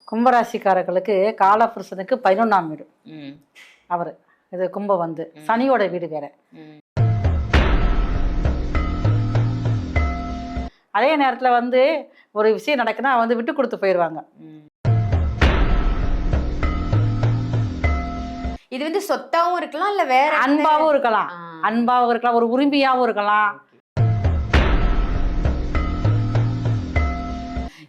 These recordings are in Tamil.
கும்பராசிக்காரர்களுக்கு காலபுருஷனுக்கு 11ஆம் வீடு ம் அவர். இது கும்பம் வந்து சனியோட வீடு வேற. ம் அதே நேரத்தில் வந்து ஒரு விஷயம் நடக்குன்னா வந்து விட்டு கொடுத்து போயிடுவாங்க. ம். இது வந்து சொத்தாவும் இருக்கலாம் இல்ல வேற அன்பாவும் இருக்கலாம், அன்பாவும் இருக்கலாம், ஒரு உரிமையாவும் இருக்கலாம்.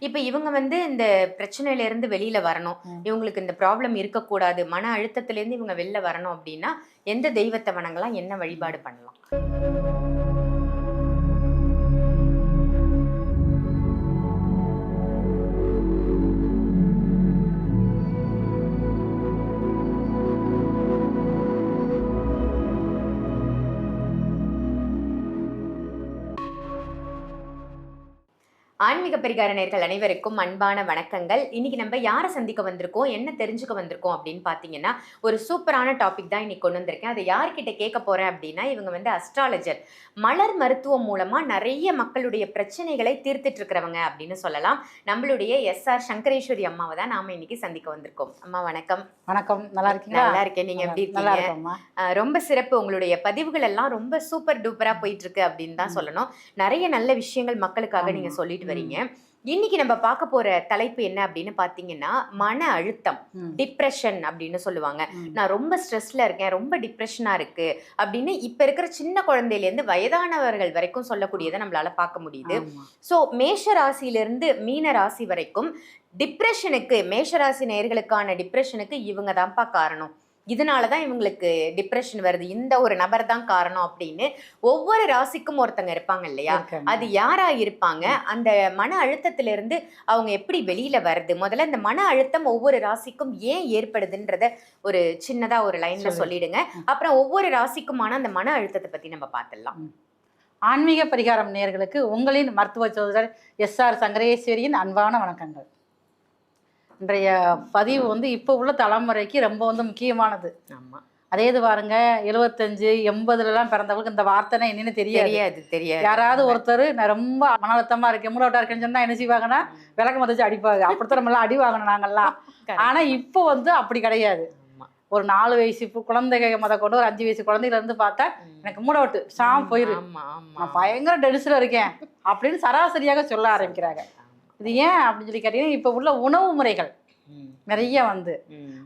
இப்ப இவங்க வந்து இந்த பிரச்சனையில இருந்து வெளியில வரணும், இவங்களுக்கு இந்த ப்ராப்ளம் இருக்கக்கூடாது, மன அழுத்தத்துல இருந்து இவங்க வெளில வரணும் அப்படின்னா எந்த தெய்வத்தை வணங்கலாம், என்ன வழிபாடு பண்ணலாம்? ஆன்மீக பரிகார நேயர்கள் அனைவருக்கும் அன்பான வணக்கங்கள். இன்னைக்கு நம்ம யாரை சந்திக்க வந்திருக்கோம், என்ன தெரிஞ்சுக்க வந்திருக்கோம் அப்படின்னு பார்த்தீங்கன்னா, ஒரு சூப்பரான டாபிக் தான் இன்னைக்கு கொண்டு வந்திருக்கேன். அதை யார்கிட்ட கேட்க போறேன் அப்படின்னா, இவங்க வந்து அஸ்ட்ராலஜர், மலர் மருத்துவம் மூலமா நிறைய மக்களுடைய பிரச்சனைகளை தீர்த்துட்டு இருக்கிறவங்க அப்படின்னு சொல்லலாம். நம்மளுடைய எஸ்ஆர் சங்கரேஸ்வரி அம்மாவை தான் நாம இன்னைக்கு சந்திக்க வந்திருக்கோம். அம்மா வணக்கம். வணக்கம், நல்லா இருக்கீங்களா? நல்லா இருக்கேன், நீங்க எப்படி இருக்கீங்க? ரொம்ப சிறப்பு, உங்களுடைய பதிவுகள் எல்லாம் ரொம்ப சூப்பர் டூப்பரா போயிட்டு இருக்கு அப்படின்னு தான் சொல்லணும். நிறைய நல்ல விஷயங்கள் மக்களுக்காக நீங்க சொல்லிட்டு வரீங்க. இன்னைக்கு நம்ம பார்க்க போற தலைப்பு என்ன அப்படின்னு பாத்தீங்கன்னா, மன அழுத்தம், டிப்ரெஷன் அப்படின்னு சொல்லுவாங்க. நான் ரொம்ப ஸ்ட்ரெஸ்ல இருக்கேன், ரொம்ப டிப்ரெஷனா இருக்கு அப்படின்னு இப்ப இருக்கிற சின்ன குழந்தையில இருந்து வயதானவர்கள் வரைக்கும் சொல்லக்கூடியதை நம்மளால பார்க்க முடியுது. சோ மேஷ ராசியிலிருந்து மீன ராசி வரைக்கும் டிப்ரெஷனுக்கு, மேஷராசி நேயர்களுக்கான டிப்ரெஷனுக்கு இவங்க தான்ப்பா காரணம், இதனாலதான் இவங்களுக்கு டிப்ரெஷன் வருது, இந்த ஒரு நபர் தான் காரணம் அப்படின்னு ஒவ்வொரு ராசிக்கும் ஒருத்தங்க இருப்பாங்க இல்லையா? அது யாரா இருப்பாங்க, அந்த மன அழுத்தத்தில இருந்து அவங்க எப்படி வெளியில வருது, முதல்ல இந்த மன அழுத்தம் ஒவ்வொரு ராசிக்கும் ஏன் ஏற்படுதுன்றத ஒரு சின்னதா ஒரு லைன்ல சொல்லிடுங்க. அப்புறம் ஒவ்வொரு ராசிக்குமான அந்த மன அழுத்தத்தை பத்தி நம்ம பார்த்துடலாம். ஆன்மீக பரிகாரம் நேயர்களுக்கு உங்களின் மருத்துவ சோதரர் எஸ்ஆர் சங்கரேஸ்வரியின் அன்பான வணக்கங்கள். இன்றைய பதிவு வந்து இப்போ உள்ள தலைமுறைக்கு ரொம்ப வந்து முக்கியமானது. ஆமாம், அதே இது பாருங்க, 75 80லலாம் பிறந்தவங்களுக்கு இந்த வார்த்தைனா என்னன்னு தெரியாது. யாராவது ஒருத்தர் நான் ரொம்ப மன அழுத்தமா இருக்கேன், மூலவட்டா இருக்கேன்னு சொன்னா என்ன செய்வாங்கன்னா விளக்கம் வச்சு அடிப்பாங்க. அப்படித்தான் நம்மளாம் அடி வாங்கணும் நாங்கள்லாம். ஆனா இப்போ வந்து அப்படி கிடையாது. ஒரு 4 வயசு குழந்தைங்க முத கொண்டு ஒரு 5 வயசு குழந்தையில இருந்து பார்த்தா எனக்கு மூடவட்டு சாம் போயிரு, நான் பயங்கர டென்ஷன்ல இருக்கேன் அப்படின்னு சராசரியாக சொல்ல ஆரம்பிக்கிறாங்க. இது ஏன் அப்படின்னு சொல்லி கேட்டீங்கன்னா, இப்போ உள்ள உணவு முறைகள் நிறைய வந்து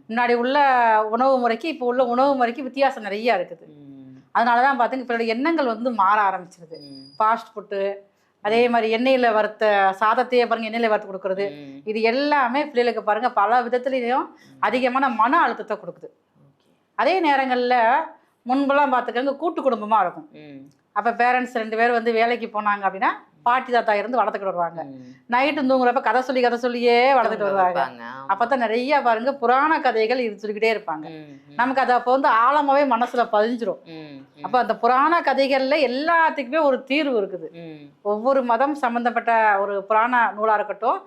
முன்னாடி உள்ள உணவு முறைக்கு இப்போ உள்ள உணவு முறைக்கு வித்தியாசம் நிறைய இருக்குது. அதனாலதான் பார்த்தீங்க இப்போ எண்ணங்கள் வந்து மாற ஆரம்பிச்சிருது. ஃபாஸ்ட் ஃபுட்டு, அதே மாதிரி எண்ணெயில் வறுத்த சாதத்தையே பாருங்க எண்ணெயில் வறுத்து கொடுக்குறது, இது எல்லாமே பிள்ளைகளுக்கு பாருங்க பல விதத்துலேயும் அதிகமான மன அழுத்தத்தை கொடுக்குது. அதே நேரங்களில் முன்பெல்லாம் பார்த்துக்கங்க கூட்டு குடும்பமாக இருக்கும். அப்போ பேரண்ட்ஸ் 2 பேர் வந்து வேலைக்கு போனாங்க அப்படின்னா பாட்டி தாத்தா இருந்து வளர்த்துக்கிட்டு வருவாங்க. நைட்டு தூங்குறப்ப கதை சொல்லியே வளர்த்துட்டு வருவாங்க. அப்பதான் நிறைய பாருங்க புராண கதைகள் இது சொல்லிக்கிட்டே இருப்பாங்க. நமக்கு அது அப்போ வந்து ஆழமாவே மனசுல பதிஞ்சிரும். அப்ப அந்த புராண கதைகள்ல எல்லாத்துக்குமே ஒரு தீர்வு இருக்குது. ஒவ்வொரு மதம் சம்பந்தப்பட்ட ஒரு புராண நூலா இருக்கட்டும்,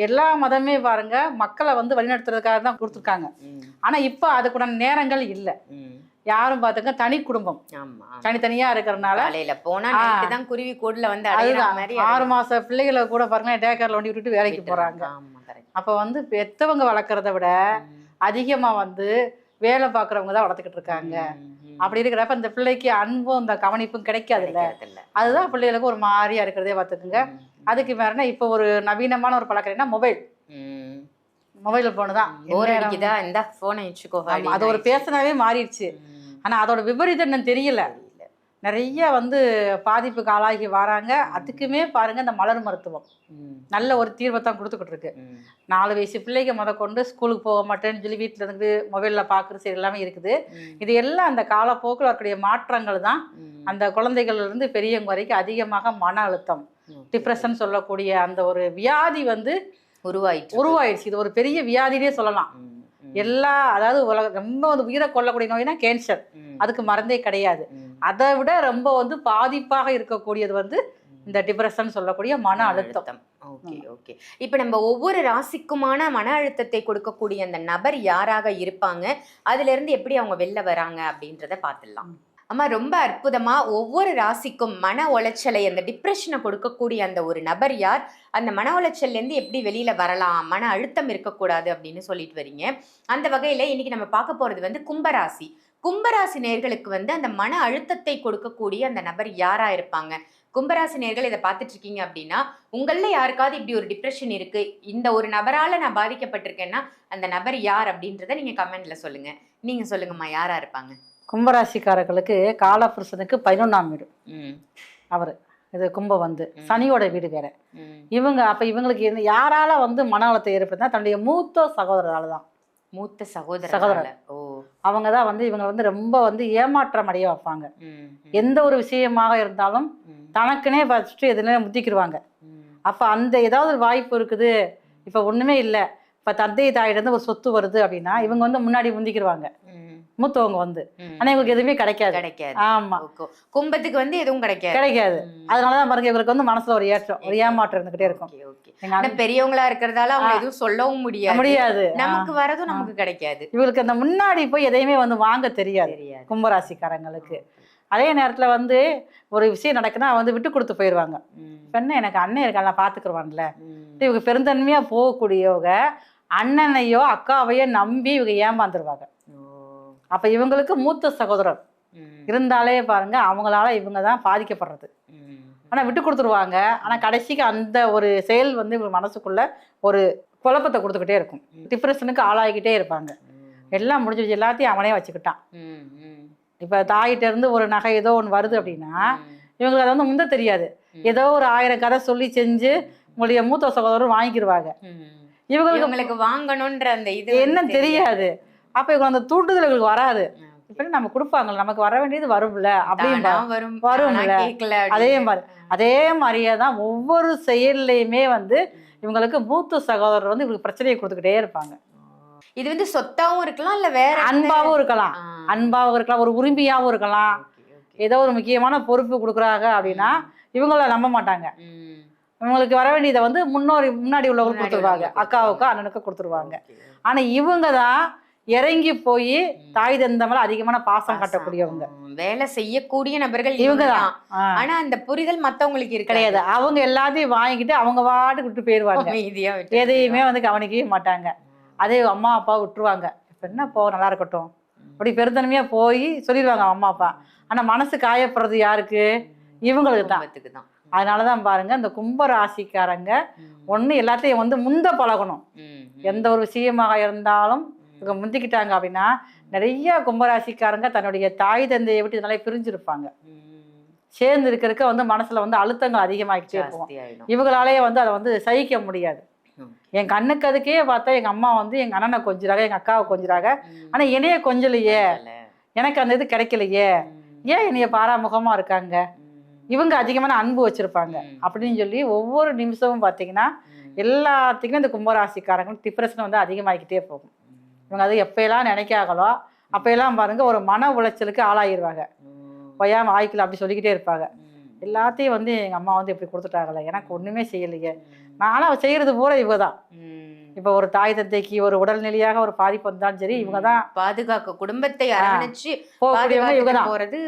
எல்லா மதமே பாருங்க மக்களை வந்து வழிநடத்துறதுக்காக தான் கொடுத்துருக்காங்க. ஆனா இப்ப அதுக்குள்ள நேரங்கள் இல்லை. யாரும் பாத்துங்க தனி குடும்பம் தனித்தனியா இருக்கிறதுனால குருவி கூடுல வந்து 6 மாச பிள்ளைகளை கூட பாருங்க டேக்கர்ல வண்டி விட்டுட்டு வேலைக்கு போறாங்க. அப்ப வந்து பெத்தவங்க வளர்க்கறத விட அதிகமா வந்து வேலை பாக்குறவங்க தான் வளர்த்துக்கிட்டு இருக்காங்க. அப்படி இருக்கிறப்ப இந்த பிள்ளைக்கு அன்பும் இந்த கவனிப்பும் கிடைக்காது இல்ல. அதுதான் பிள்ளைகளுக்கு ஒரு மாதிரியா இருக்கிறதே பாத்துக்குங்க. அதுக்கு மேல இப்ப ஒரு நவீனமான ஒரு பழக்கம் மொபைல் போனு தான். அது ஒரு பேசனாவே மாறிடுச்சு. ஆனா அதோட விபரீதம் என்னன்னு தெரியல. நிறைய வந்து பாதிப்புக்கு ஆளாகி வராங்க. அதுக்குமே பாருங்க இந்த மலர் மருத்துவம் நல்ல ஒரு தீர்வை தான் கொடுத்துக்கிட்டு இருக்கு. 4 வயசு பிள்ளைங்க முத கொண்டு ஸ்கூலுக்கு போக மாட்டேன்னு சொல்லி வீட்டுல இருந்து மொபைல்ல பாக்குறது சரி எல்லாமே இருக்குது. இது எல்லாம் அந்த காலப்போக்கில் இருக்கக்கூடிய மாற்றங்கள் தான் அந்த குழந்தைகள்ல இருந்து பெரியவங்க வரைக்கும் அதிகமாக மன அழுத்தம், டிப்ரெஷன் சொல்லக்கூடிய அந்த ஒரு வியாதி வந்து உருவாயிடுச்சு. இது ஒரு பெரிய வியாதினே சொல்லலாம். அதாவது ரொம்ப வந்து உயிரை கொல்லக்கூடிய நோய்னா கேன்சர், அதுக்கு மருந்தே கிடையாது. அதை விட ரொம்ப வந்து பாதிப்பாக இருக்கக்கூடியது வந்து இந்த டிப்ரெஷன் சொல்லக்கூடிய மன அழுத்தம். இப்ப நம்ம ஒவ்வொரு ராசிக்குமான மன அழுத்தத்தை கொடுக்கக்கூடிய அந்த நபர் யாராக இருப்பாங்க, அதுல இருந்து எப்படி அவங்க வெளில வராங்க அப்படின்றத பார்த்துடலாம். அம்மா ரொம்ப அற்புதமா ஒவ்வொரு ராசிக்கும் மன உளைச்சலை, அந்த டிப்ரெஷனை கொடுக்கக்கூடிய அந்த ஒரு நபர் யார், அந்த மன உளைச்சல்ல இருந்து எப்படி வெளியில வரலாம், மன அழுத்தம் இருக்கக்கூடாது அப்படின்னு சொல்லிட்டு வரீங்க. அந்த வகையில இன்னைக்கு நம்ம பார்க்க போறது வந்து கும்பராசி. கும்பராசி நேர்களுக்கு வந்து அந்த மன அழுத்தத்தை கொடுக்கக்கூடிய அந்த நபர் யாரா இருப்பாங்க? கும்பராசி நேர்கள் இதை பார்த்துட்டு இருக்கீங்க அப்படின்னா, உங்கள யாருக்காவது இப்படி ஒரு டிப்ரெஷன் இருக்கு, இந்த ஒரு நபரால நான் பாதிக்கப்பட்டிருக்கேன்னா அந்த நபர் யார் அப்படின்றத நீங்க கமெண்ட்ல சொல்லுங்க. நீங்க சொல்லுங்கம்மா, யாரா இருப்பாங்க? கும்பராசிக்காரர்களுக்கு காலபுருஷனுக்கு 11ஆம் வீடு அவரு. இது கும்பம் வந்து சனியோட வீடு வேற. இவங்க அப்ப இவங்களுக்கு யாரால வந்து மன அழுத்தம் ஏற்படுத்தினா தன்னுடைய மூத்த சகோதரரால தான். மூத்த சகோதரர். ஓ, அவங்க தான் வந்து இவங்க வந்து ரொம்ப வந்து ஏமாற்றம் அடைய வைப்பாங்க. எந்த ஒரு விஷயமாக இருந்தாலும் தனக்குனே ஃபர்ஸ்ட் எதுனே முத்திக்கிடுவாங்க. அப்ப அந்த ஏதாவது ஒரு வாய்ப்பு இருக்குது, இப்ப ஒண்ணுமே இல்லை, இப்ப தந்தை தாயிடம் ஒரு சொத்து வருது அப்படின்னா இவங்க வந்து முன்னாடி முந்திக்கிடுவாங்க மூத்தவங்க வந்து. ஆனா இவங்களுக்கு எதுவுமே கிடைக்காது. ஆமா, கும்பத்துக்கு வந்து எதுவும் கிடைக்காது. அதனாலதான் பாருங்க இவங்களுக்கு வந்து மனசுல ஒரு ஏற்றம், ஒரு ஏமாற்றம் இருந்துகிட்டே இருக்கும். பெரியவங்களா இருக்கிறதால அவங்க எதுவும் சொல்லவும் முடியாது, நமக்கு வரதும் நமக்கு கிடைக்காது. இவங்களுக்கு அந்த முன்னாடி போய் எதையுமே வந்து வாங்க தெரியாது கும்பராசிக்காரங்களுக்கு. அதே நேரத்துல வந்து ஒரு விஷயம் நடக்குன்னா வந்து விட்டு கொடுத்து போயிடுவாங்க. பெண்ணை எனக்கு அண்ணன் இருக்க நான் பாத்துக்குருவான்ல, இவங்க பெருந்தன்மையா போகக்கூடியவங்க அண்ணனையோ அக்காவையோ நம்பி இவங்க ஏமாந்துருவாங்க. அப்ப இவங்களுக்கு மூத்த சகோதரர் இருந்தாலே பாருங்க அவங்களால இவங்க தான் பாதிக்கப்படுறது. ஆனா விட்டு கொடுத்துருவாங்க. ஆனா கடைசிக்கு அந்த ஒரு செயல் வந்து இவங்க மனசுக்குள்ள ஒரு குழப்பத்தை கொடுத்துக்கிட்டே இருக்கும். டிப்ரெஷனுக்கு ஆளாகிக்கிட்டே இருப்பாங்க. எல்லாம் முடிஞ்சிருச்சு, எல்லாத்தையும் அவனே வச்சுக்கிட்டான். இப்ப தாயிட்ட இருந்து ஒரு நகை ஏதோ ஒன்று வருது அப்படின்னா இவங்களுக்கு அதை வந்து முந்த தெரியாது. ஏதோ ஒரு 1000 கதை சொல்லி செஞ்சு உங்களுடைய மூத்த சகோதரர் வாங்கிக்கிடுவாங்க. இவங்களுக்கு வாங்கணும்ன்ற அந்த இது என்ன தெரியாது. அப்ப இவங்க அந்த தூண்டுதல் இவங்களுக்கு வராது. இப்ப நம்ம கொடுப்பாங்க, நமக்கு வர வேண்டியது வரும்ல அப்படின்னு வரும்ல. அதே மாதிரியே தான் ஒவ்வொரு செயல்லையுமே வந்து இவங்களுக்கு மூத்த சகோதரர் வந்து இவங்களுக்கு பிரச்சனையை கொடுத்துக்கிட்டே இருப்பாங்க. இது வந்து சொத்தாவும் இருக்கலாம், இல்ல வேற அன்பாவும் இருக்கலாம், ஒரு உரிமையாவும் இருக்கலாம். ஏதோ ஒரு முக்கியமான பொறுப்பு கொடுக்குறாங்க அப்படின்னா இவங்கள நம்ப மாட்டாங்க. இவங்களுக்கு வர வேண்டியதை வந்து முன்னாடி உள்ளவங்களுக்கு கொடுத்துருவாங்க, அக்காவுக்கோ அண்ணனுக்கோ கொடுத்துருவாங்க. ஆனா இவங்க தான் இறங்கி போய் தாய் தந்த மேல அதிகமான பாசம் காட்டக்கூடியவங்க, வேலை செய்யக்கூடிய நபர்கள் இவங்க தான். ஆனா அந்த புரிதல் மத்தவங்களுக்கு கிடையாது. அவங்க எல்லாத்தையும் வாங்கிட்டு அவங்க பாட்டுக்கு விட்டு போயிடுவாங்க, எதையுமே வந்து கவனிக்கவே மாட்டாங்க. அதே அம்மா அப்பா விட்டுருவாங்க, இப்ப என்ன போ நல்லா இருக்கட்டும் அப்படி பெருந்தன்மையா போய் சொல்லிடுவாங்க அம்மா அப்பா. ஆனா மனசு காயப்படுறது யாருக்கு? இவங்களுக்கு தான். அதனாலதான் பாருங்க இந்த கும்ப ராசிக்காரங்க ஒண்ணு எல்லாத்தையும் வந்து முந்த பழகணும். எந்த ஒரு விஷயமாக இருந்தாலும் இவங்க முந்திக்கிட்டாங்க அப்படின்னா நிறைய கும்பராசிக்காரங்க தன்னுடைய தாய் தந்தையை விட்டு இதனால பிரிஞ்சிருப்பாங்க. சேர்ந்து இருக்கிறதுக்கு வந்து மனசுல வந்து அழுத்தங்கள் அதிகமாகிட்டே இருக்கும். இவங்களாலேயே வந்து அதை வந்து சகிக்க முடியாது. என் கண்ணுக்கு அதுக்கே பார்த்தா எங்க அம்மா வந்து எங்க அண்ணனை கொஞ்சிறாங்க, எங்க அக்காவை கொஞ்சிறாங்க, ஆனா என்னைய கொஞ்சலையே, எனக்கு அந்த இது கிடைக்கலையே, ஏன் என்னைய பாராமுகமா இருக்காங்க, இவங்க அதிகமான அன்பு வச்சிருப்பாங்க அப்படின்னு சொல்லி ஒவ்வொரு நிமிஷமும் பார்த்தீங்கன்னா எல்லாத்துக்குமே இந்த கும்பராசிக்காரங்க டிப்ரெஷன் வந்து அதிகமாகிக்கிட்டே போகும். இவங்க அது எப்பயெல்லாம் நினைக்காங்களோ அப்பயெல்லாம் பாருங்க ஒரு மன உளைச்சலுக்கு ஆளாகிடுவாங்க. பொய்யாம ஆய்க்கல அப்படி சொல்லிக்கிட்டே இருப்பாங்க. எல்லாத்தையும் வந்து எங்க அம்மா வந்து இப்படி கொடுத்துட்டாங்களே, எனக்கு ஒண்ணுமே செய்யலையே, நானும் செய்யறது பூரா இவங்க தான். இப்ப ஒரு தாய் தந்தைக்கு ஒரு உடல்நிலையாக ஒரு பாதிப்பு வந்தாலும் சரி இவங்க தான் பாதுகாக்க, குடும்பத்தை அரவணைச்சு போகக்கூடியவங்க இவங்க தான். போறது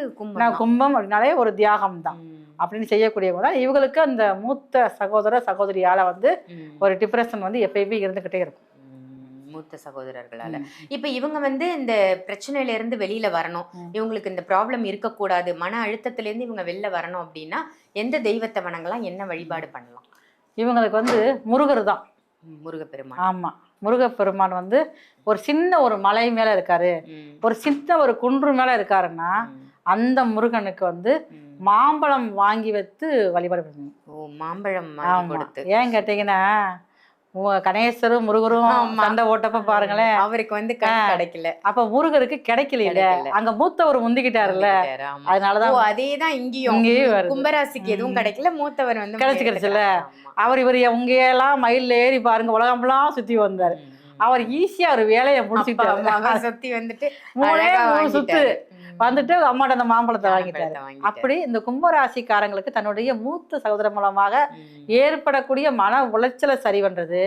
கும்பம் அப்படின்னாலே ஒரு தியாகம் தான் அப்படின்னு செய்யக்கூடியவங்க தான். இவங்களுக்கு அந்த மூத்த சகோதர சகோதரியால வந்து ஒரு டிப்ரெஷன் வந்து எப்பயுமே இருந்துகிட்டே இருக்கும் மூத்த சகோதரர்களால. இப்ப இவங்க வந்து இந்த பிரச்சனையில இருந்து வெளியில வரணும், இவங்களுக்கு இந்த ப்ராப்ளம் இருக்கக்கூடாது, மன அழுத்தத்துல இருந்து இவங்க வெளில வரணும் அப்படின்னா எந்த தெய்வத்தை வணங்கலாம், என்ன வழிபாடு பண்ணலாம்? இவங்களுக்கு வந்து முருகர் தான். முருகப்பெருமான். ஆமா, முருகப்பெருமான் வந்து ஒரு சின்ன ஒரு மலை மேல இருக்காரு, ஒரு சின்ன ஒரு குன்று மேல இருக்காருன்னா அந்த முருகனுக்கு வந்து மாம்பழம் வாங்கி வைத்து வழிபாடு பண்ணணும். ஓ, மாம்பழம் கொடுத்து. ஏன் கேட்டீங்கன்னா கணேசரும் முருகரும் சண்டை ஓட்டப்ப பாருங்களேன், அவருக்கு வந்து கிடைக்கல, அப்ப முருகருக்கு கிடைக்கல, அங்க மூத்தவர் முந்திக்கிட்டாருல்ல, அதனாலதான் அதேதான் இங்கேயும் கும்பராசிக்கு எதுவும் கிடைக்கல, மூத்தவர் வந்து கிடைச்சுல. அவர் இவர் உங்க எல்லாம் மயில்ல ஏறி பாருங்க உலகம்லாம் சுத்தி வந்தாரு. அவர் ஈஸியா ஒரு வேலையை முடிச்சுட்டு சுத்தி வந்துட்டு மூணு சுத்து வந்துட்டு அம்மாட்ட அந்த மாம்பழத்தை வாங்கிட்டாரு. அப்படி இந்த கும்பராசிக்காரங்களுக்கு தன்னுடைய மூத்த சகோதரர் மூலமாக ஏற்படக்கூடிய மன உளைச்சலை சரி பண்றது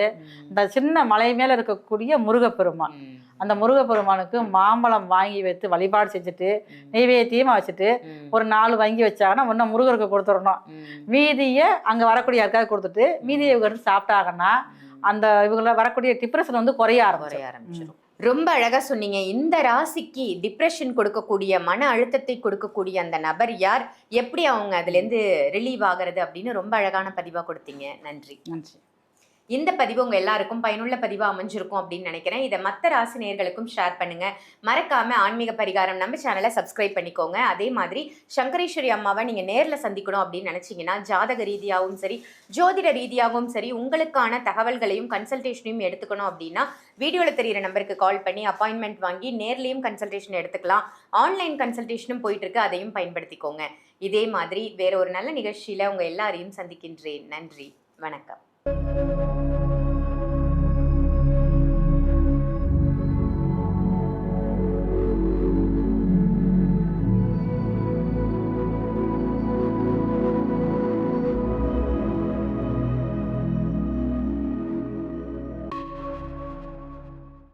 இந்த சின்ன மலை மேல இருக்கக்கூடிய முருகப்பெருமான். அந்த முருகப்பெருமானுக்கு மாம்பழம் வாங்கி வைத்து வழிபாடு செஞ்சுட்டு நெய்வேத்தியமா வச்சுட்டு ஒரு 4 வாங்கி வச்சாங்கன்னா ஒன்னும் முருகருக்கு கொடுத்துடணும். மீதியை அங்க வரக்கூடிய யாருக்காவது கொடுத்துட்டு மீதியை இவங்க சாப்பிட்டாங்கன்னா அந்த இவங்கள வரக்கூடிய டிப்ரெஷன் வந்து குறைய ஆரம்பிச்சிடும். ரொம்ப அழகா சொன்னீங்க. இந்த ராசிக்கு டிப்ரெஷன் கொடுக்கக்கூடிய மன அழுத்தத்தை கொடுக்கக்கூடிய அந்த நபர் யார், எப்படி அவங்க அதுல இருந்து ரிலீவ் ஆகிறது அப்படின்னு ரொம்ப அழகான பதிவா கொடுத்தீங்க. நன்றி. இந்த பதிவு உங்க எல்லாருக்கும் பயனுள்ள பதிவா அமைஞ்சிருக்கும் அப்படின்னு நினைக்கிறேன். இதை மற்ற ராசி நேயர்களுக்கும் ஷேர் பண்ணுங்க. மறக்காம ஆன்மீக பரிகாரம் நம்ம சேனலை சப்ஸ்கிரைப் பண்ணிக்கோங்க. அதே மாதிரி சங்கரேஸ்வரி அம்மாவை நீங்க நேர்ல சந்திக்கணும் அப்படின்னு நினைச்சீங்கன்னா ஜாதக ரீதியாகவும் சரி ஜோதிட ரீதியாகவும் சரி உங்களுக்கான தகவல்களையும் கன்சல்டேஷனையும் எடுத்துக்கணும் அப்படின்னா வீடியோல தெரியிற நம்பருக்கு கால் பண்ணி அப்பாயின்மெண்ட் வாங்கி நேர்லயும் கன்சல்டேஷன் எடுத்துக்கலாம். ஆன்லைன் கன்சல்டேஷனும் போயிட்டு இருக்கு, அதையும் பயன்படுத்திக்கோங்க. இதே மாதிரி வேற ஒரு நல்ல நிகழ்ச்சியில உங்க எல்லாரையும் சந்திக்கின்றேன். நன்றி, வணக்கம்.